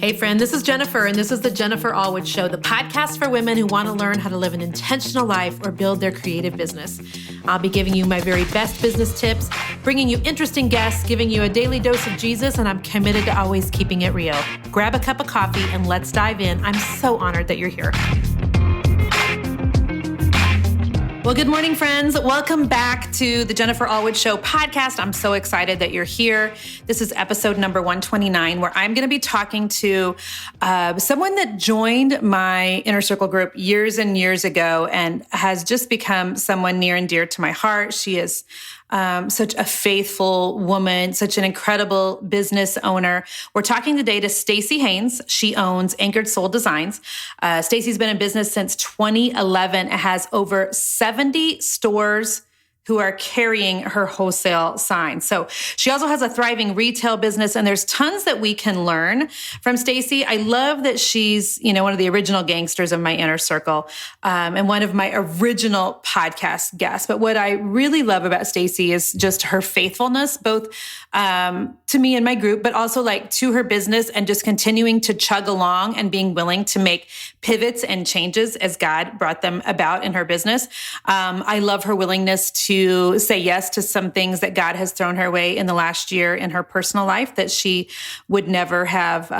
Hey friend, this is Jennifer, and this is the Jennifer Allwood Show, the podcast for women who want to learn how to live an intentional life or build their creative business. I'll be giving you my very best business tips, bringing you interesting guests, giving you a daily dose of Jesus, and I'm committed to always keeping it real. Grab a cup of coffee and let's dive in. I'm so honored that you're here. Well, good morning, friends. Welcome back to the Jennifer Allwood Show podcast. I'm so excited that you're here. This is episode number 129, where I'm going to be talking to someone that joined my inner circle group years and years ago and has just become someone near and dear to my heart. She is such a faithful woman, such an incredible business owner. We're talking today to Stacey Haynes. She owns Anchored Soul Designs. Stacey's been in business since 2011 and has over 70 stores who are carrying her wholesale sign. So she also has a thriving retail business, and there's tons that we can learn from Stacey. I love that she's, one of the original gangsters of my inner circle, and one of my original podcast guests. But what I really love about Stacey is just her faithfulness, both to me and my group, but also to her business, and just continuing to chug along and being willing to make pivots and changes as God brought them about in her business. I love her willingness to say yes to some things that God has thrown her way in the last year in her personal life that she would never have,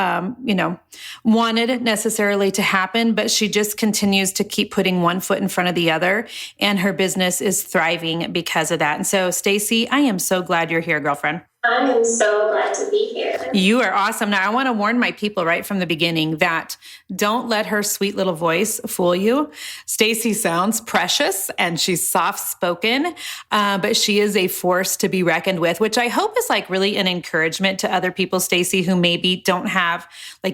wanted necessarily to happen, but she just continues to keep putting one foot in front of the other, and her business is thriving because of that. And so, Stacey, I am so glad you're here, girlfriend. I am so glad to be here. You are awesome. Now, I want to warn my people right from the beginning that don't let her sweet little voice fool you. Stacey sounds precious and she's soft-spoken, but she is a force to be reckoned with, which I hope is really an encouragement to other people, Stacey, who maybe don't have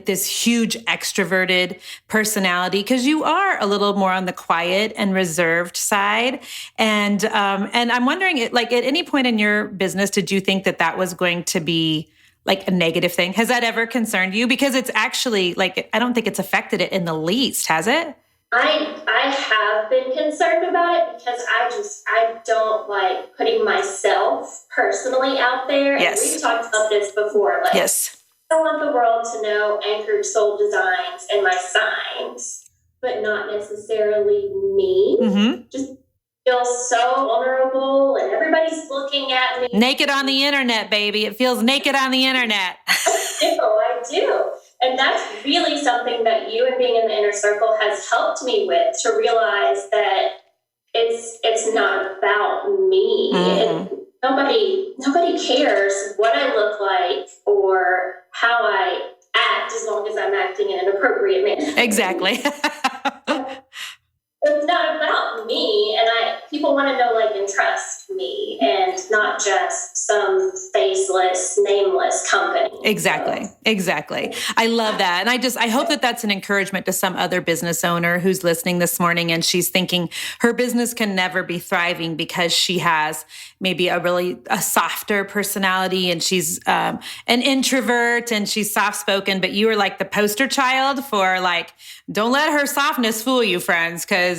this huge extroverted personality, because you are a little more on the quiet and reserved side. And I'm wondering, at any point in your business, did you think that was going to be a negative thing? Has that ever concerned you? Because it's actually I don't think it's affected it in the least, has it? I have been concerned about it because I don't like putting myself personally out there. Yes. And we've talked about this before. Yes. I want the world to know Anchored Soul Designs and my signs, but not necessarily me. Mm-hmm. Just feel so vulnerable and everybody's looking at me. Naked on the internet, baby. It feels naked on the internet. I do. And that's really something that you and being in the inner circle has helped me with, to realize that it's not about me. Mm-hmm. Nobody cares what I look like or how I act, as long as I'm acting in an appropriate manner. Exactly. It's not about me, and people want to know, and trust me, and not just some faceless, nameless company. Exactly. I love that. And I hope that that's an encouragement to some other business owner who's listening this morning and she's thinking her business can never be thriving because she has maybe a softer personality, and she's an introvert and she's soft-spoken, but you are the poster child for don't let her softness fool you, friends, because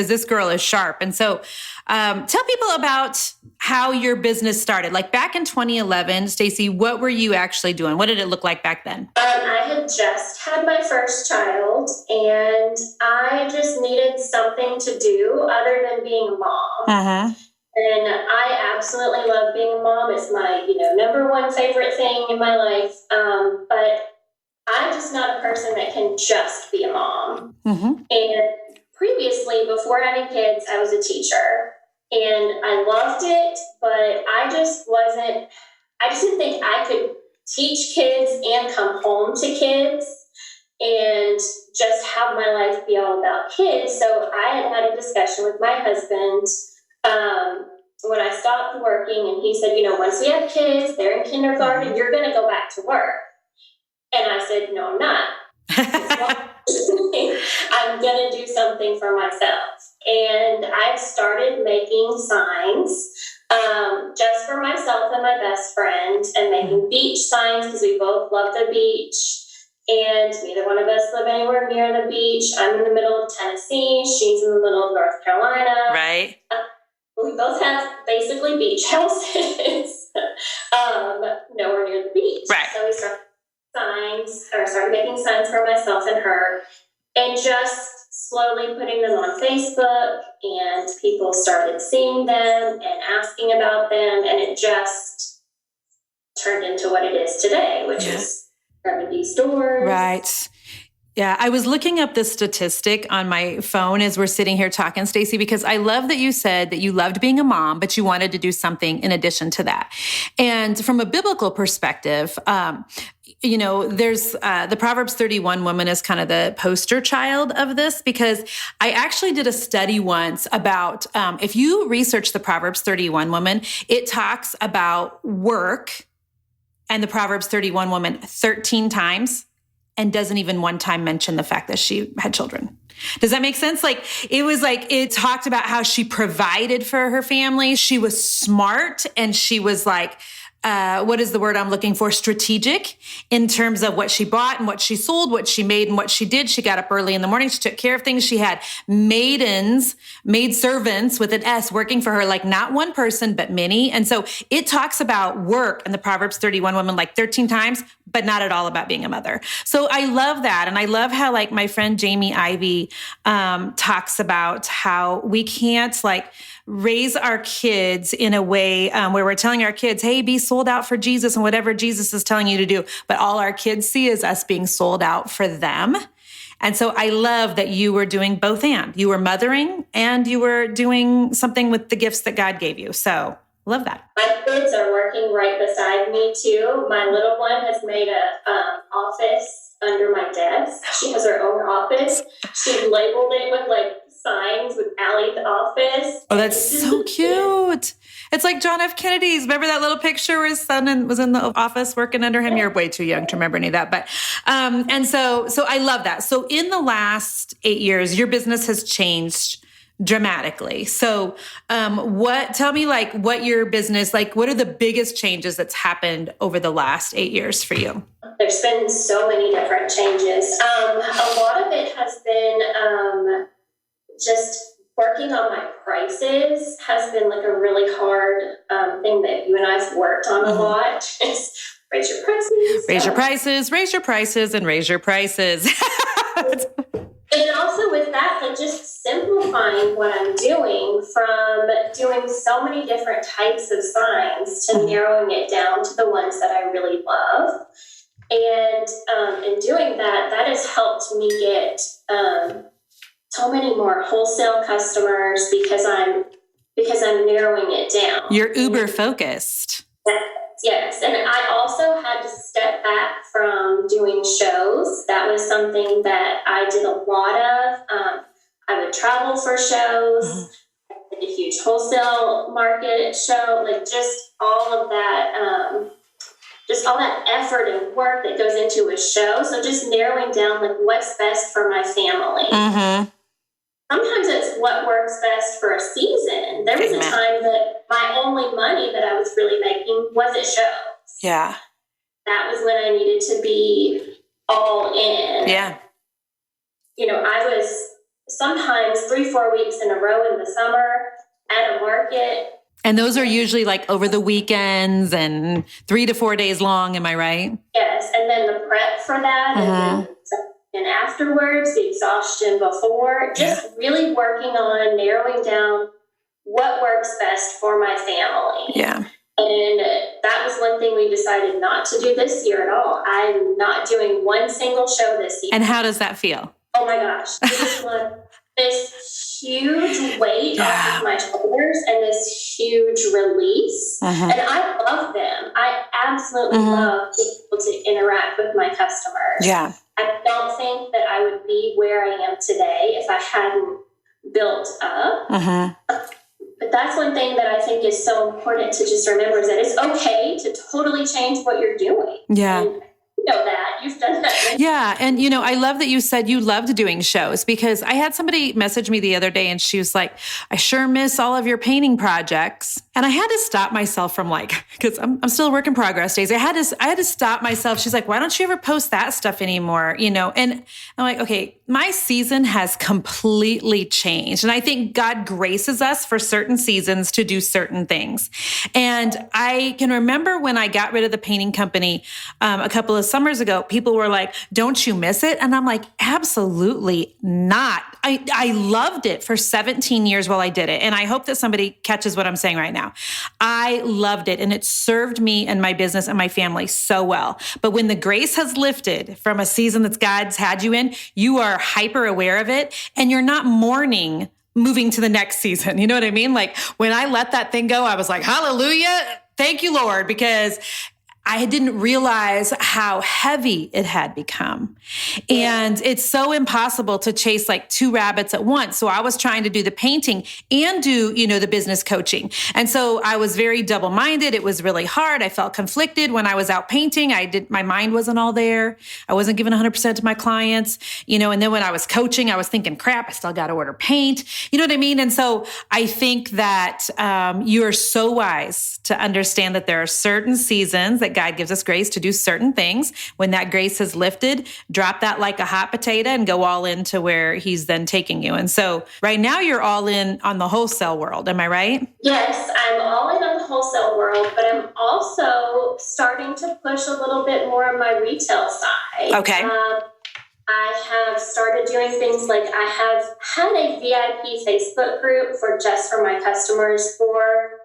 this girl is sharp. And so tell people about how your business started. Back in 2011, Stacey, what were you actually doing? What did it look like back then? I had just had my first child, and I just needed something to do other than being a mom. Uh-huh. And I absolutely love being a mom. It's my, number one favorite thing in my life. But I'm just not a person that can just be a mom. Mm-hmm. And previously, before having kids, I was a teacher, and I loved it, but I just didn't think I could teach kids and come home to kids and just have my life be all about kids. So I had a discussion with my husband when I stopped working, and he said, once we have kids, they're in kindergarten, you're going to go back to work. And I said, no, I'm not. I'm going to do something for myself. And I've started making signs just for myself and my best friend, and making beach signs because we both love the beach. And neither one of us live anywhere near the beach. I'm in the middle of Tennessee. She's in the middle of North Carolina. Right. We both have basically beach houses, nowhere near the beach. Right. So we started signs, or started making signs for myself and her, and just slowly putting them on Facebook, and people started seeing them and asking about them, and it just turned into what it is today, which is 70 stores. Right. Yeah, I was looking up this statistic on my phone as we're sitting here talking, Stacey, because I love that you said that you loved being a mom, but you wanted to do something in addition to that. And from a biblical perspective, there's the Proverbs 31 woman is kind of the poster child of this, because I actually did a study once about if you research the Proverbs 31 woman, it talks about work and the Proverbs 31 woman 13 times. And doesn't even one time mention the fact that she had children. Does that make sense? It talked about how she provided for her family. She was smart, and she was what is the word I'm looking for? Strategic in terms of what she bought and what she sold, what she made and what she did. She got up early in the morning. She took care of things. She had maid servants with an S working for her, not one person, but many. And so it talks about work in the Proverbs 31 woman 13 times, but not at all about being a mother. So I love that. And I love how my friend Jamie Ivey talks about how we can't raise our kids in a way where we're telling our kids, hey, be sold out for Jesus and whatever Jesus is telling you to do. But all our kids see is us being sold out for them. And so I love that you were doing both and. You were mothering and you were doing something with the gifts that God gave you. So love that. My kids are working right beside me too. My little one has made a office under my desk. She has her own office. She labeled it with signs with Allie's office. Oh, that's so cute. It's like John F. Kennedy's. Remember that little picture where his son was in the office working under him? You're way too young to remember any of that. But, and so I love that. So in the last 8 years, your business has changed dramatically. So, tell me what your business, what are the biggest changes that's happened over the last 8 years for you? There's been so many different changes. A lot of it has been, just working on my prices has been a really hard thing that you and I've worked on a lot. Just raise your prices. Raise your prices, raise your prices, and raise your prices. And also with that, just simplifying what I'm doing from doing so many different types of signs to narrowing it down to the ones that I really love. And in doing that has helped me get so many more wholesale customers because I'm narrowing it down. You're uber focused. Yes. And I also had to step back from doing shows. That was something that I did a lot of. I would travel for shows, I did a huge wholesale market show, just all of that, just all that effort and work that goes into a show. So just narrowing down what's best for my family. Mm-hmm. Sometimes it's what works best for a season. There was a time that my only money that I was really making was at shows. Yeah. That was when I needed to be all in. Yeah. I was sometimes 3-4 weeks in a row in the summer at a market. And those are usually over the weekends and 3 to 4 days long. Am I right? Yes. And then the prep for that and afterwards, the exhaustion before, just really working on narrowing down what works best for my family. Yeah. And that was one thing we decided not to do this year at all. I'm not doing one single show this year. And how does that feel? Oh my gosh. This huge weight off of my shoulders and this huge release. And I love them. I absolutely love being able to interact with my customers. Yeah. I don't think that I would be where I am today if I hadn't built up. But that's one thing that I think is so important to just remember, is that it's okay to totally change what you're doing. Yeah. And you know that. You've done that Yeah. And, I love that you said you loved doing shows, because I had somebody message me the other day and she was like, I sure miss all of your painting projects. And I had to stop myself from because I'm still a work in progress days. I had to stop myself. She's like, why don't you ever post that stuff anymore? And I'm like, okay, my season has completely changed. And I think God graces us for certain seasons to do certain things. And I can remember when I got rid of the painting company a couple of summers ago, people were like, don't you miss it? And I'm like, absolutely not. I loved it for 17 years while I did it. And I hope that somebody catches what I'm saying right now. I loved it, and it served me and my business and my family so well. But when the grace has lifted from a season that God's had you in, you are hyper aware of it, and you're not mourning moving to the next season. You know what I mean? Like when I let that thing go, I was like, hallelujah. Thank you, Lord, because I didn't realize how heavy it had become. And it's so impossible to chase like two rabbits at once. So I was trying to do the painting and do, the business coaching. And so I was very double-minded. It was really hard. I felt conflicted when I was out painting. My mind wasn't all there. I wasn't giving 100% to my clients, and then when I was coaching, I was thinking, crap, I still got to order paint. You know what I mean? And so I think that you are so wise to understand that there are certain seasons that God gives us grace to do certain things. When that grace has lifted, drop that like a hot potato and go all into where he's then taking you. And so right now you're all in on the wholesale world. Am I right? Yes, I'm all in on the wholesale world, but I'm also starting to push a little bit more on my retail side. Okay. I have started doing things like I have had a VIP Facebook group for my customers for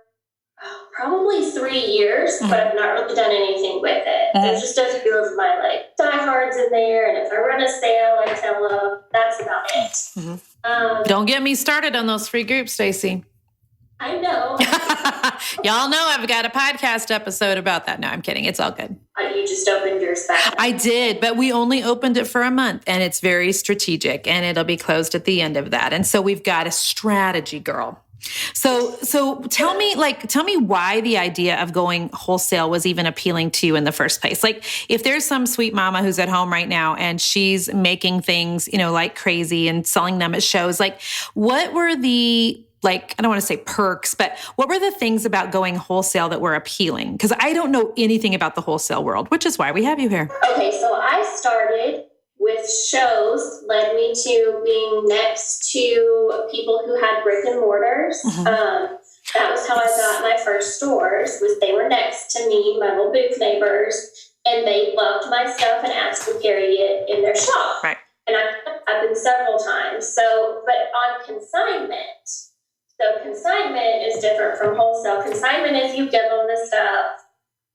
probably 3 years, but I've not really done anything with it. There's just a few of my diehards in there, and if I run a sale, I tell them. That's about it. Don't get me started on those free groups, Stacey. I know. Y'all know I've got a podcast episode about that. No, I'm kidding. It's all good. You just opened yours back. I did, but we only opened it for a month, and it's very strategic, and it'll be closed at the end of that. And so we've got a strategy, girl. So tell me why the idea of going wholesale was even appealing to you in the first place. Like if there's some sweet mama who's at home right now and she's making things, like crazy and selling them at shows, like what were the, I don't want to say perks, but what were the things about going wholesale that were appealing? Because I don't know anything about the wholesale world, which is why we have you here. Okay, so I started with shows, led me to being next to people who had brick and mortars. That was how I got my first stores, was they were next to me, my little booth neighbors, and they loved my stuff and asked to carry it in their shop. Right. And I've been several times. So, but on consignment, so consignment is different from wholesale. Consignment is you give them the stuff.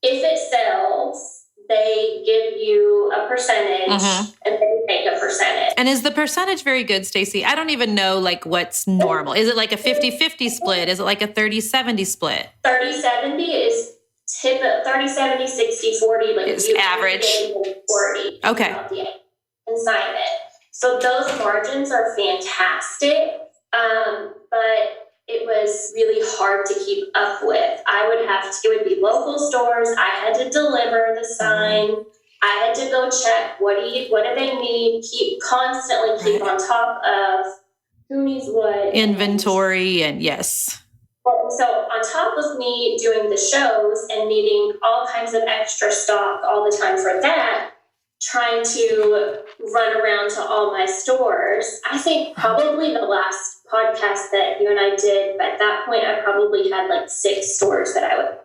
If it sells, they give you a percentage and they take a percentage. And is the percentage very good, Stacey? I don't even know what's normal. Is it like a 50-50 split? Is it like a 30-70 split? 30-70 is 30-70, 60-40. It's average. 40. Okay. Consignment. So those margins are fantastic. But it was really hard to keep up with. It would be local stores. I had to deliver the sign. I had to go check what do they need, constantly keep on top of who needs what. Inventory and yes. So on top of me doing the shows and needing all kinds of extra stock all the time for that, trying to run around to all my stores, I think probably the last podcast that you and I did, but at that point I probably had 6 stores that I would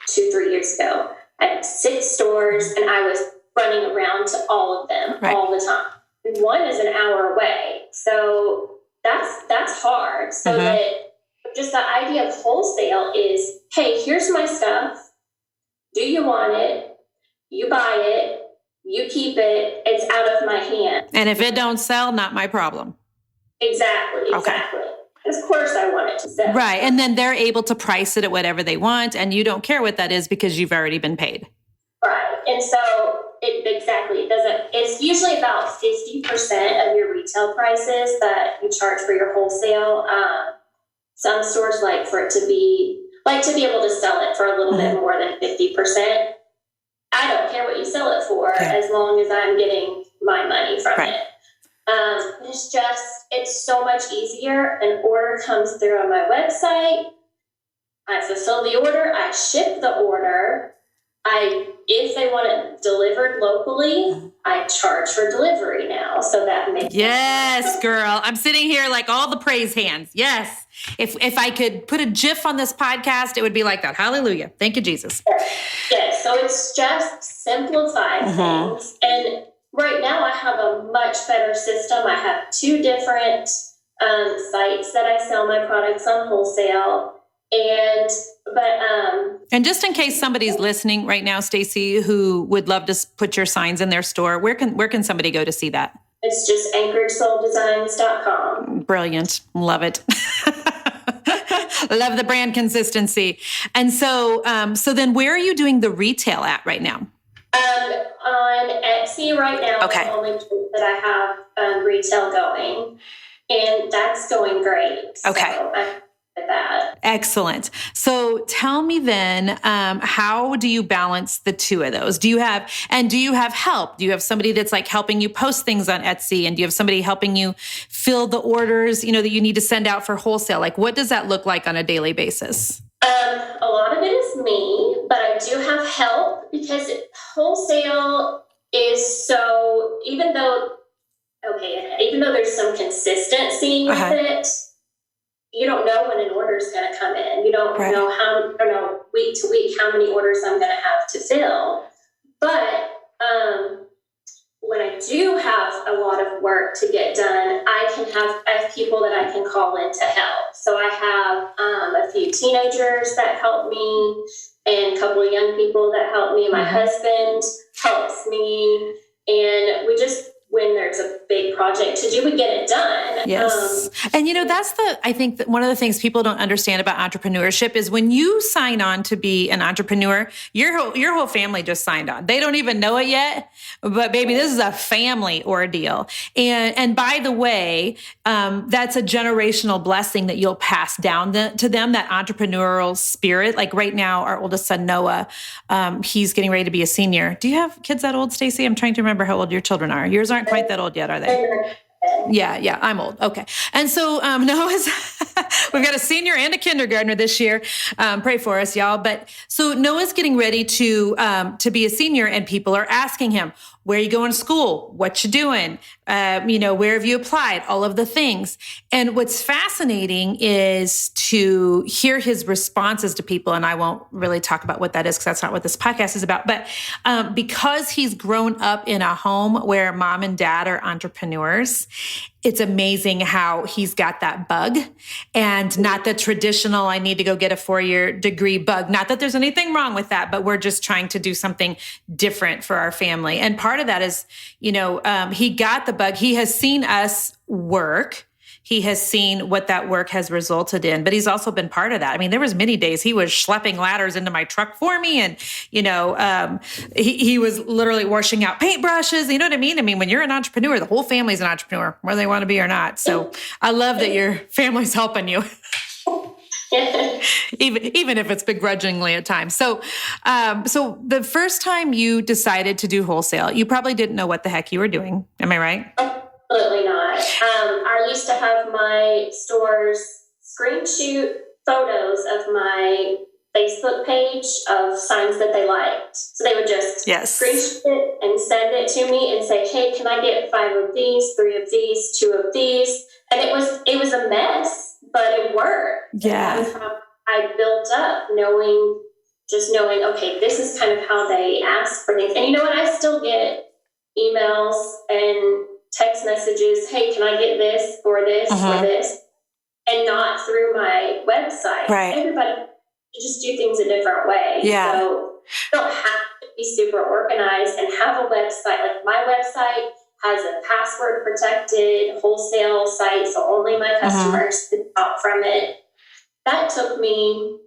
2-3 years ago. I had 6 stores and I was running around to all of them all the time. And one is an hour away. So that's hard. So that just the idea of wholesale is, hey, here's my stuff. Do you want it? You buy it. You keep it. It's out of my hand. And if it don't sell, not my problem. Exactly. Okay. Of course I want it to sell. Right. And then they're able to price it at whatever they want, and you don't care what that is because you've already been paid. Right. And so it's usually about 50% of your retail prices that you charge for your wholesale. Some stores to be able to sell it for a little bit more than 50%. I don't care what you sell it for, Okay. as long as I'm getting my money from Right. it. It's so much easier. An order comes through on my website. I fulfill the order. I ship the order. If they want it delivered locally, I charge for delivery now. So that makes Yes, girl. I'm sitting here like all the praise hands. Yes. If I could put a GIF on this podcast, it would be like that. Hallelujah. Thank you, Jesus. Yes. So it's just simplified things. And right now I have a much better system. I have 2 different sites that I sell my products on wholesale. And just in case somebody's listening right now, Stacey, who would love to put your signs in their store, where can somebody go to see that? It's just AnchorageSoulDesigns.com. Brilliant. Love it. Love the brand consistency. And so then where are you doing the retail at right now? On Etsy right now, Okay. the only place that I have retail going, and that's going great. Okay. So I'm with that. Excellent. So tell me then, how do you balance the 2 of those? Do you have help? Do you have somebody that's like helping you post things on Etsy? And do you have somebody helping you fill the orders, that you need to send out for wholesale? Like, what does that look like on a daily basis? A lot of it is me, but I do have help because wholesale is so, even though there's some consistency with it, you don't know when an order is going to come in. You don't know week to week how many orders I'm going to have to fill. But when I do have a lot of work to get done, I have people that I can call in to help. So I have a few teenagers that help me and a couple of young people that help me. My husband helps me. And when there's a big project to do, we get it done. Yes. And I think that one of the things people don't understand about entrepreneurship is when you sign on to be an entrepreneur, your whole family just signed on. They don't even know it yet, but baby, this is a family ordeal. And by the way, that's a generational blessing that you'll pass down to them, that entrepreneurial spirit. Like right now, our oldest son, Noah, he's getting ready to be a senior. Do you have kids that old, Stacey? I'm trying to remember how old your children are. Yours aren't quite that old yet, are they? Yeah, I'm old. Okay. And so Noah's, we've got a senior and a kindergartner this year. Pray for us, y'all. But so Noah's getting ready to be a senior, and people are asking him, where are you going to school? What you doing? Where have you applied? All of the things. And what's fascinating is to hear his responses to people. And I won't really talk about what that is because that's not what this podcast is about. But because he's grown up in a home where mom and dad are entrepreneurs, it's amazing how he's got that bug, and not the traditional, I need to go get a 4-year degree bug. Not that there's anything wrong with that, but we're just trying to do something different for our family. And part of that is, he got the bug. He has seen us work. He has seen what that work has resulted in, but he's also been part of that. I mean, there was many days he was schlepping ladders into my truck for me. And, he was literally washing out paintbrushes. You know what I mean? I mean, when you're an entrepreneur, the whole family's an entrepreneur, whether they want to be or not. So I love that your family's helping you. even if it's begrudgingly at times. So the first time you decided to do wholesale, you probably didn't know what the heck you were doing. Am I right? Absolutely not. I used to have my stores screen shoot photos of my Facebook page of signs that they liked. So they would just screenshot it and send it to me and say, hey, can I get 5 of these, 3 of these, 2 of these? And it was a mess, but it worked. Yeah. And that was how I built up, knowing, okay, this is kind of how they ask for things. And you know what? I still get emails and text messages, hey, can I get this or this or this? And not through my website. Right. Everybody just do things a different way. Yeah. So you don't have to be super organized and have a website. Like my website has a password protected wholesale site, so only my customers can shop from it. That took me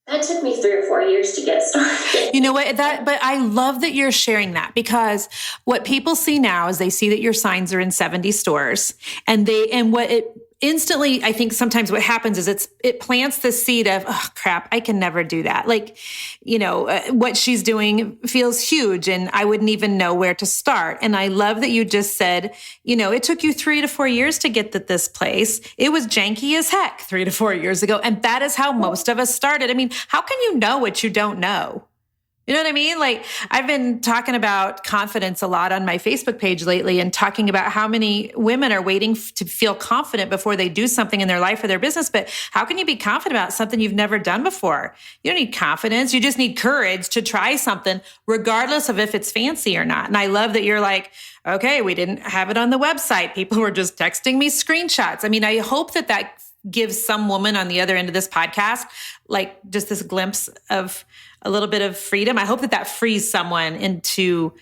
3 or 4 years to get started. You know what? But I love that you're sharing that, because what people see now is they see that your signs are in 70 stores, and instantly, I think sometimes what happens is it plants the seed of, oh crap, I can never do that. Like, what she's doing feels huge and I wouldn't even know where to start. And I love that you just said, it took you 3 to 4 years to get to this place. It was janky as heck 3 to 4 years ago. And that is how most of us started. I mean, how can you know what you don't know? You know what I mean? Like, I've been talking about confidence a lot on my Facebook page lately and talking about how many women are waiting to feel confident before they do something in their life or their business. But how can you be confident about something you've never done before? You don't need confidence. You just need courage to try something, regardless of if it's fancy or not. And I love that you're like, okay, we didn't have it on the website. People were just texting me screenshots. I mean, I hope that gives some woman on the other end of this podcast, like just this glimpse of a little bit of freedom. I hope that frees someone into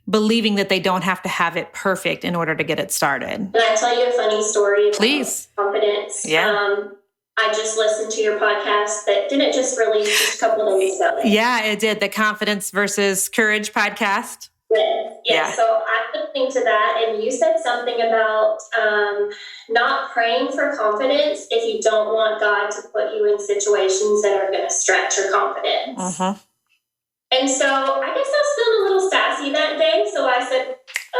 believing that they don't have to have it perfect in order to get it started. Can I tell you a funny story? Please. Confidence. Yeah. I just listened to your podcast that didn't just release just a couple of days ago. Yeah, it did. The Confidence versus Courage podcast. Yeah. So I listened to that, and you said something about not praying for confidence if you don't want God to put you in situations that are going to stretch your confidence. Uh-huh. And so I guess I was feeling a little sassy that day. So I said,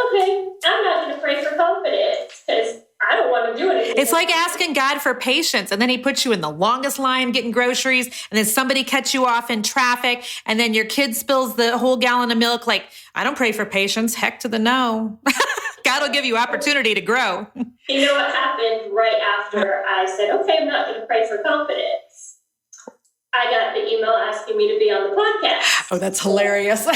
okay, I'm not going to pray for confidence because I don't want to do anything. It's like asking God for patience, and then he puts you in the longest line getting groceries, and then somebody cuts you off in traffic, and then your kid spills the whole gallon of milk. Like, I don't pray for patience. Heck to the no. God will give you opportunity to grow. You know what happened right after I said, okay, I'm not going to pray for confidence? I got the email asking me to be on the podcast. Oh, that's hilarious.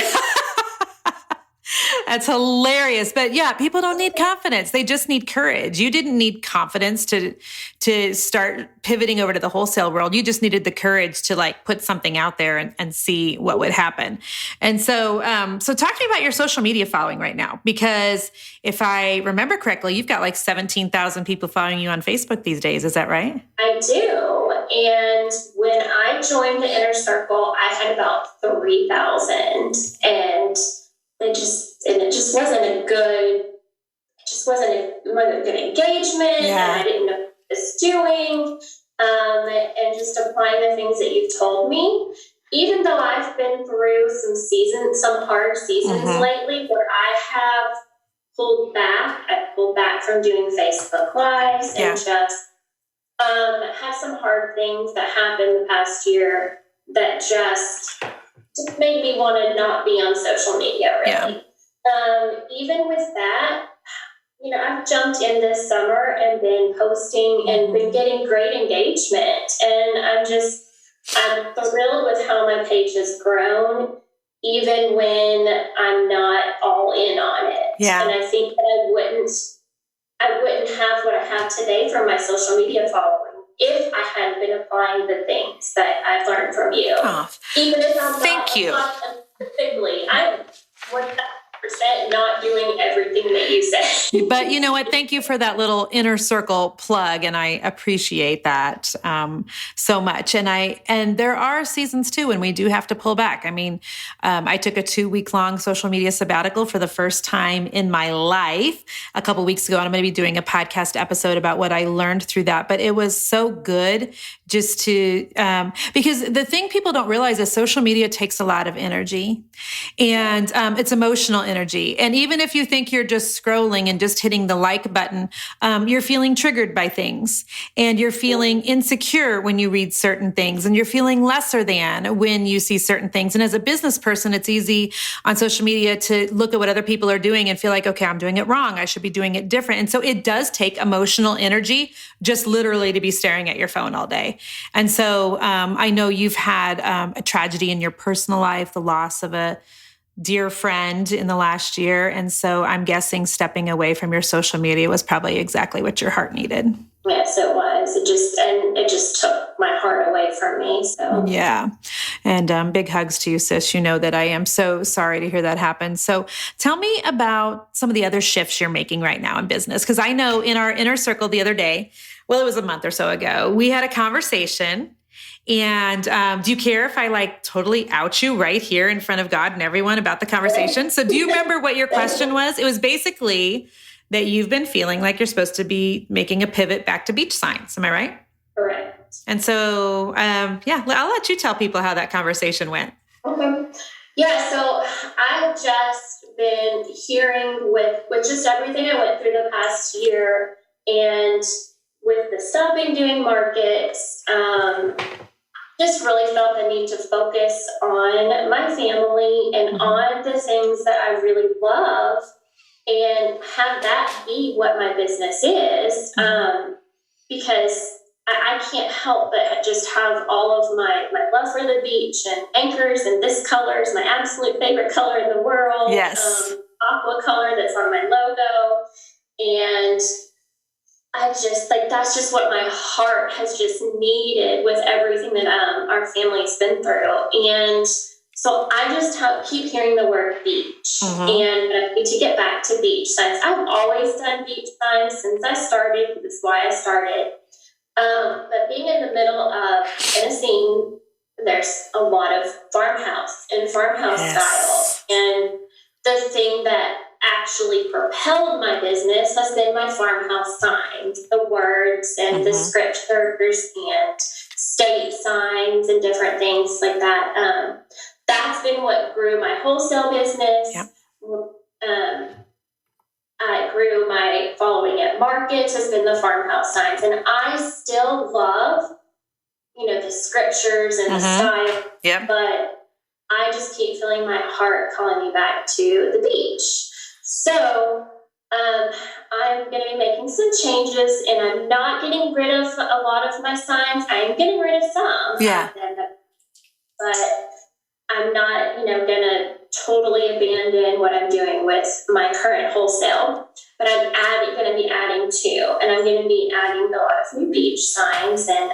That's hilarious. But yeah, people don't need confidence. They just need courage. You didn't need confidence to start pivoting over to the wholesale world. You just needed the courage to like put something out there and see what would happen. And so talk to me about your social media following right now, because if I remember correctly, you've got like 17,000 people following you on Facebook these days. Is that right? I do. And when I joined the inner circle, I had about 3,000, and it just wasn't a good engagement. Yeah. And I didn't know what I was doing. And just applying the things that you've told me, even though I've been through some hard seasons lately where I have pulled back. I pulled back from doing Facebook Lives and just had some hard things that happened the past year that just made me want to not be on social media, really. Even with that, I've jumped in this summer and been posting and been getting great engagement. And I'm thrilled with how my page has grown, even when I'm not all in on it. Yeah. And I think that I wouldn't have what I have today from my social media following if I hadn't been applying the things that I've learned from you. Oh, even if I'm thank you. Specifically, I'm 100% not doing everything that you said. But you know what? Thank you for that little inner circle plug, and I appreciate that so much. And there are seasons too when we do have to pull back. I mean, I took a 2-week-long social media sabbatical for the first time in my life a couple weeks ago, and I'm going to be doing a podcast episode about what I learned through that. But it was so good just to because the thing people don't realize is social media takes a lot of energy, and it's emotional energy. And even if you think you're just scrolling and just hitting the like button, you're feeling triggered by things, and you're feeling insecure when you read certain things, and you're feeling lesser than when you see certain things. And as a business person, it's easy on social media to look at what other people are doing and feel like, okay, I'm doing it wrong. I should be doing it different. And so it does take emotional energy just literally to be staring at your phone all day. And so I know you've had a tragedy in your personal life, the loss of a dear friend in the last year. And so I'm guessing stepping away from your social media was probably exactly what your heart needed. Yes, it was. It just took my heart away from me. So yeah. And big hugs to you, sis. You know that I am so sorry to hear that happen. So tell me about some of the other shifts you're making right now in business. Because I know in our inner circle the other day, well, it was a month or so ago, we had a conversation. And do you care if I totally out you right here in front of God and everyone about the conversation? So do you remember what your question was? It was basically, that you've been feeling like you're supposed to be making a pivot back to beach signs. Am I right? Correct. And so, I'll let you tell people how that conversation went. Okay. Yeah, so I've just been hearing with just everything I went through the past year, and with the stopping doing markets, just really felt the need to focus on my family and on the things that I really love, and have that be what my business is, because I can't help but just have all of my love for the beach and anchors, and this color is my absolute favorite color in the world. Yes. Aqua color that's on my logo. And I just that's just what my heart has just needed with everything that our family's been through. And so I just keep hearing the word beach, and I need to get back to beach signs. I've always done beach signs since I started. That's why I started. But being in the middle of Tennessee, there's a lot of farmhouse and farmhouse style. And the thing that actually propelled my business has been my farmhouse signs, the words and the scriptures and state signs and different things like that. That's been what grew my wholesale business. Yep. I grew my following at markets has been the farmhouse signs. And I still love, the scriptures and the style. Yep. But I just keep feeling my heart calling me back to the beach. So I'm going to be making some changes, and I'm not getting rid of a lot of my signs. I'm getting rid of some. Yeah. But I'm not, going to totally abandon what I'm doing with my current wholesale. But I'm going to be adding two, and I'm going to be adding a lot of new beach signs, and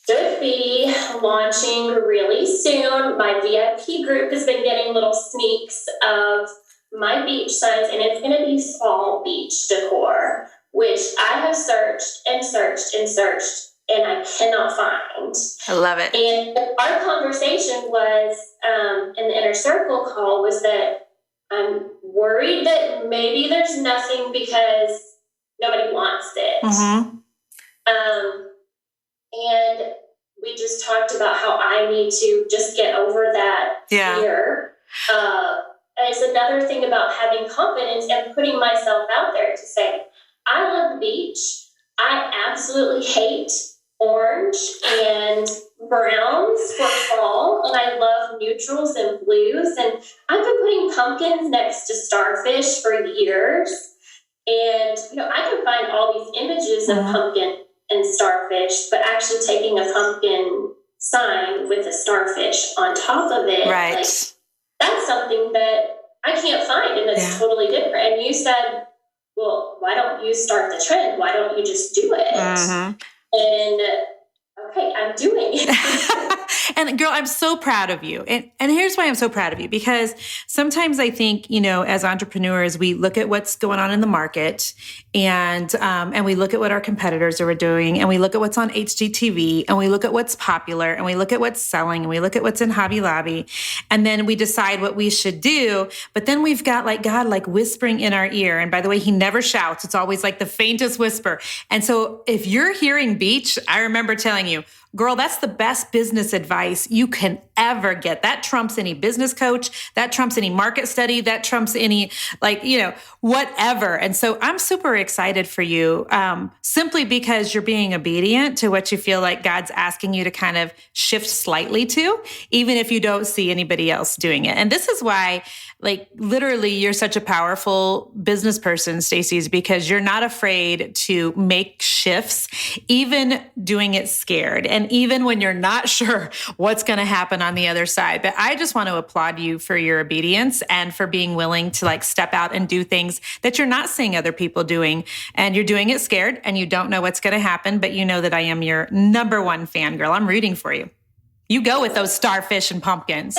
should be launching really soon. My VIP group has been getting little sneaks of my beach signs, and it's going to be fall beach decor, which I have searched and searched and searched, and I cannot find. I love it. And our conversation was, in the inner circle call, was that I'm worried that maybe there's nothing because nobody wants it. And we just talked about how I need to just get over that fear. And it's another thing about having confidence and putting myself out there to say, I love the beach. I absolutely hate orange and browns for fall, and I love neutrals and blues. And I've been putting pumpkins next to starfish for years. And, I can find all these images of pumpkin and starfish, but actually taking a pumpkin sign with a starfish on top of it, that's something that I can't find, and it's totally different. And you said, well, why don't you start the trend? Why don't you just do it? And okay, I'm doing it. And girl, I'm so proud of you. And here's why I'm so proud of you, because sometimes I think, as entrepreneurs, we look at what's going on in the market, and we look at what our competitors are doing, and we look at what's on HGTV, and we look at what's popular, and we look at what's selling, and we look at what's in Hobby Lobby, and then we decide what we should do. But then we've got God whispering in our ear. And by the way, he never shouts. It's always like the faintest whisper. And so if you're hearing beach, I remember telling you, girl, that's the best business advice you can ever get. That trumps any business coach. That trumps any market study. That trumps any, whatever. And so I'm super excited for you, simply because you're being obedient to what you feel like God's asking you to kind of shift slightly to, even if you don't see anybody else doing it. And this is why, literally, you're such a powerful business person, Stacey, is because you're not afraid to make shifts, even doing it scared. And even when you're not sure what's going to happen on the other side. But I just want to applaud you for your obedience and for being willing to step out and do things that you're not seeing other people doing. And you're doing it scared, and you don't know what's going to happen, but you know that I am your number one fangirl. I'm rooting for you. You go with those starfish and pumpkins.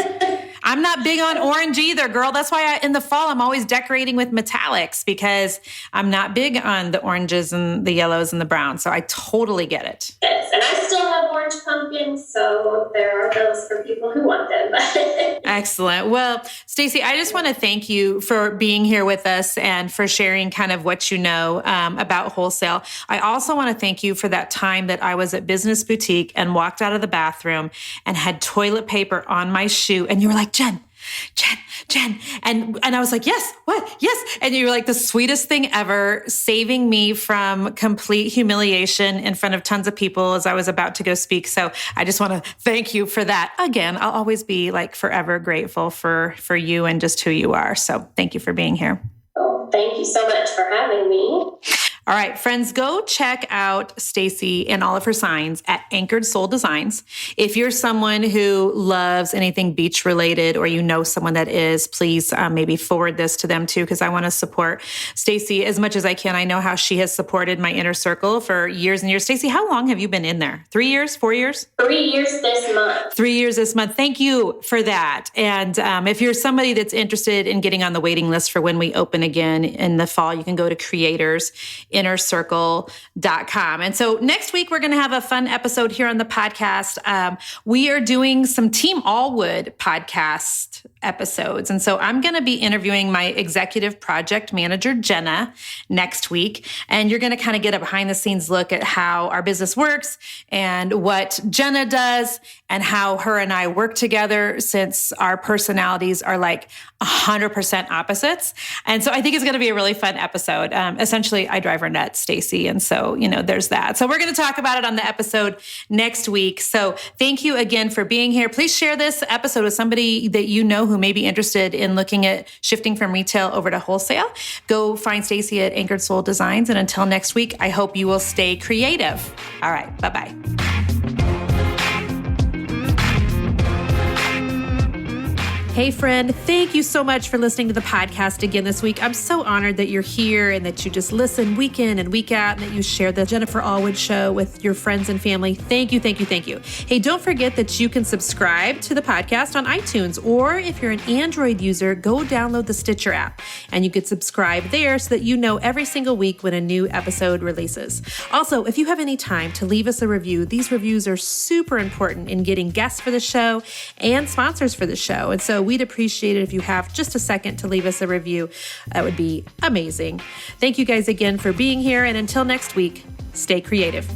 I'm not big on orange either, girl. That's why in the fall, I'm always decorating with metallics because I'm not big on the oranges and the yellows and the browns. So I totally get it. Yes, and I still have orange pumpkins, so there are those for people who want them. Excellent. Well, Stacey, I just want to thank you for being here with us and for sharing kind of what you know about Wholesale. I also want to thank you for that time that I was at Business Boutique and walked out of the bathroom and had toilet paper on my shoe. And you were like, Jen. And I was like, yes, what? Yes. And you were like the sweetest thing ever, saving me from complete humiliation in front of tons of people as I was about to go speak. So I just want to thank you for that. Again, I'll always be like forever grateful for you and just who you are. So thank you for being here. Oh, thank you so much for having me. All right, friends, go check out Stacey and all of her signs at Anchored Soul Designs. If you're someone who loves anything beach related or you know someone that is, please maybe forward this to them too, because I want to support Stacey as much as I can. I know how she has supported my inner circle for years and years. Stacey, how long have you been in there? 3 years, 4 years? 3 years this month. 3 years this month. Thank you for that. And if you're somebody that's interested in getting on the waiting list for when we open again in the fall, you can go to creatorsinnercircle.com. And so next week, we're going to have a fun episode here on the podcast. We are doing some Team Allwood podcast episodes. And so I'm going to be interviewing my executive project manager, Jenna, next week. And you're going to kind of get a behind the scenes look at how our business works and what Jenna does and how her and I work together, since our personalities are like 100% opposites. And so I think it's going to be a really fun episode. Essentially, I drive her nuts, Stacey. And so, there's that. So we're going to talk about it on the episode next week. So thank you again for being here. Please share this episode with somebody that you know who may be interested in looking at shifting from retail over to wholesale. Go find Stacey at Anchored Soul Designs. And until next week, I hope you will stay creative. All right. Bye-bye. Hey friend, thank you so much for listening to the podcast again this week. I'm so honored that you're here and that you just listen week in and week out and that you share the Jennifer Allwood Show with your friends and family. Thank you, thank you, thank you. Hey, don't forget that you can subscribe to the podcast on iTunes, or if you're an Android user, go download the Stitcher app and you can subscribe there so that you know every single week when a new episode releases. Also, if you have any time to leave us a review, these reviews are super important in getting guests for the show and sponsors for the show. And so we'd appreciate it if you have just a second to leave us a review. That would be amazing. Thank you guys again for being here. And until next week, stay creative.